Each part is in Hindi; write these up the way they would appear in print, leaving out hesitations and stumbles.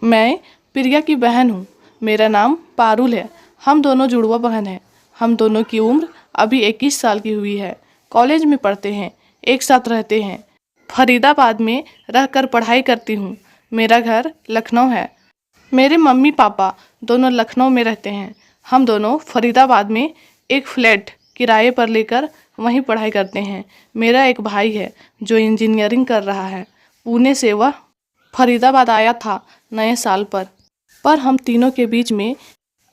मैं प्रिया की बहन हूँ। मेरा नाम पारुल है। हम दोनों जुड़वा बहन हैं। हम दोनों की उम्र अभी 21 साल की हुई है। कॉलेज में पढ़ते हैं, एक साथ रहते हैं। फरीदाबाद में रहकर पढ़ाई करती हूँ। मेरा घर लखनऊ है। मेरे मम्मी पापा दोनों लखनऊ में रहते हैं। हम दोनों फरीदाबाद में एक फ्लैट किराए पर लेकर वहीं पढ़ाई करते हैं। मेरा एक भाई है जो इंजीनियरिंग कर रहा है। पुणे से वह फरीदाबाद आया था नए साल पर हम तीनों के बीच में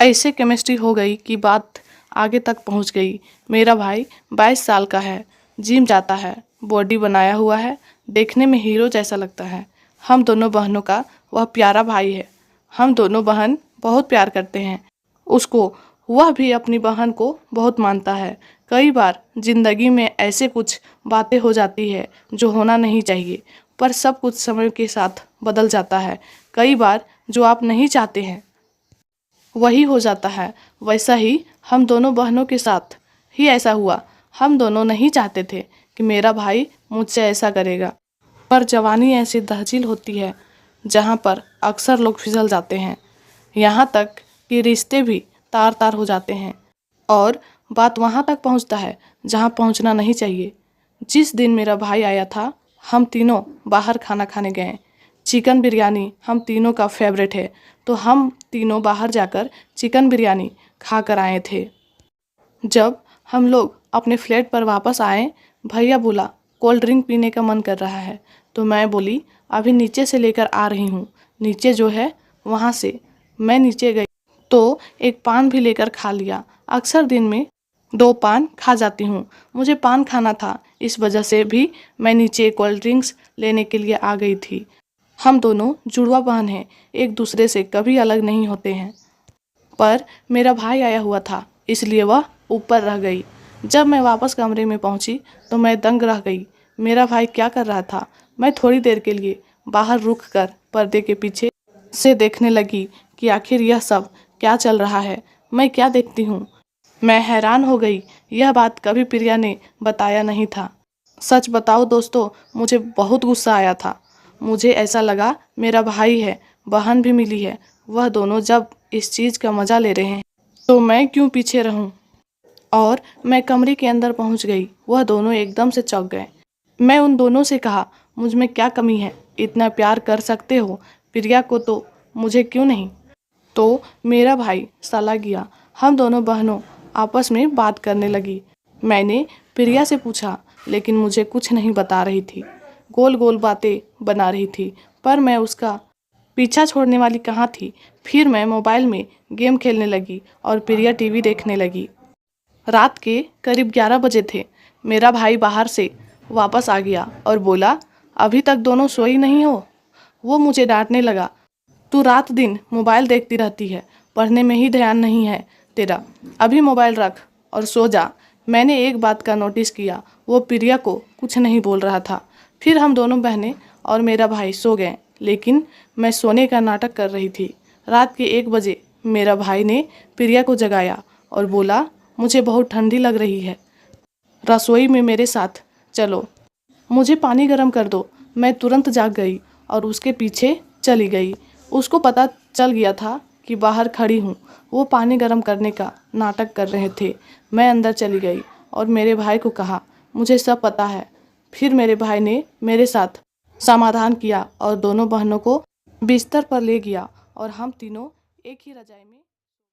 ऐसे केमिस्ट्री हो गई कि बात आगे तक पहुंच गई। मेरा भाई 22 साल का है, जिम जाता है, बॉडी बनाया हुआ है, देखने में हीरो जैसा लगता है। हम दोनों बहनों का वह प्यारा भाई है। हम दोनों बहन बहुत प्यार करते हैं उसको। वह भी अपनी बहन को बहुत मानता है। कई बार जिंदगी में ऐसे कुछ बातें हो जाती है जो होना नहीं चाहिए, पर सब कुछ समय के साथ बदल जाता है। कई बार जो आप नहीं चाहते हैं वही हो जाता है। वैसा ही हम दोनों बहनों के साथ ही ऐसा हुआ। हम दोनों नहीं चाहते थे कि मेरा भाई मुझसे ऐसा करेगा, पर जवानी ऐसी तहजील होती है जहाँ पर अक्सर लोग फिसल जाते हैं। यहाँ तक कि रिश्ते भी तार तार हो जाते हैं और बात वहाँ तक पहुँचता है जहाँ पहुँचना नहीं चाहिए। जिस दिन मेरा भाई आया था, हम तीनों बाहर खाना खाने गए। चिकन बिरयानी हम तीनों का फेवरेट है, तो हम तीनों बाहर जाकर चिकन बिरयानी खा कर आए थे। जब हम लोग अपने फ्लैट पर वापस आए, भैया बोला कोल्ड ड्रिंक पीने का मन कर रहा है, तो मैं बोली अभी नीचे से लेकर आ रही हूँ। नीचे जो है वहाँ से मैं नीचे गई तो एक पान भी लेकर खा लिया। अक्सर दिन में 2 पान खा जाती हूँ। मुझे पान खाना था, इस वजह से भी मैं नीचे कोल्ड ड्रिंक्स लेने के लिए आ गई थी। हम दोनों जुड़वा बहन हैं, एक दूसरे से कभी अलग नहीं होते हैं। पर मेरा भाई आया हुआ था, इसलिए वह ऊपर रह गई। जब मैं वापस कमरे में पहुंची तो मैं दंग रह गई। मेरा भाई क्या कर रहा था? मैं थोड़ी देर के लिए बाहर रुक कर पर्दे के पीछे से देखने लगी कि आखिर यह सब क्या चल रहा है। मैं क्या देखती हूँ? मैं हैरान हो गई। यह बात कभी प्रिया ने बताया नहीं था। सच बताओ दोस्तों, मुझे बहुत गुस्सा आया था। मुझे ऐसा लगा मेरा भाई है, बहन भी मिली है, वह दोनों जब इस चीज़ का मज़ा ले रहे हैं तो मैं क्यों पीछे रहूं? और मैं कमरे के अंदर पहुंच गई। वह दोनों एकदम से चौंक गए। मैं उन दोनों से कहा, मुझ में क्या कमी है? इतना प्यार कर सकते हो प्रिया को, तो मुझे क्यों नहीं? तो मेरा भाई सला गया। हम दोनों बहनों आपस में बात करने लगी। मैंने प्रिया से पूछा, लेकिन मुझे कुछ नहीं बता रही थी। गोल गोल बातें बना रही थी, पर मैं उसका पीछा छोड़ने वाली कहाँ थी। फिर मैं मोबाइल में गेम खेलने लगी और प्रिया टीवी देखने लगी। रात के करीब 11 बजे थे। मेरा भाई बाहर से वापस आ गया और बोला, अभी तक दोनों सोई नहीं हो? वो मुझे डांटने लगा, तू रात दिन मोबाइल देखती रहती है, पढ़ने में ही ध्यान नहीं है तेरा। अभी मोबाइल रख और सो जा। मैंने एक बात का नोटिस किया, वो प्रिया को कुछ नहीं बोल रहा था। फिर हम दोनों बहनें और मेरा भाई सो गए, लेकिन मैं सोने का नाटक कर रही थी। रात के 1 बजे मेरा भाई ने प्रिया को जगाया और बोला, मुझे बहुत ठंडी लग रही है, रसोई में मेरे साथ चलो, मुझे पानी गर्म कर दो। मैं तुरंत जाग गई और उसके पीछे चली गई। उसको पता चल गया था कि बाहर खड़ी हूँ। वो पानी गर्म करने का नाटक कर रहे थे। मैं अंदर चली गई और मेरे भाई को कहा, मुझे सब पता है। फिर मेरे भाई ने मेरे साथ समाधान किया और दोनों बहनों को बिस्तर पर ले गया और हम तीनों एक ही रजाई में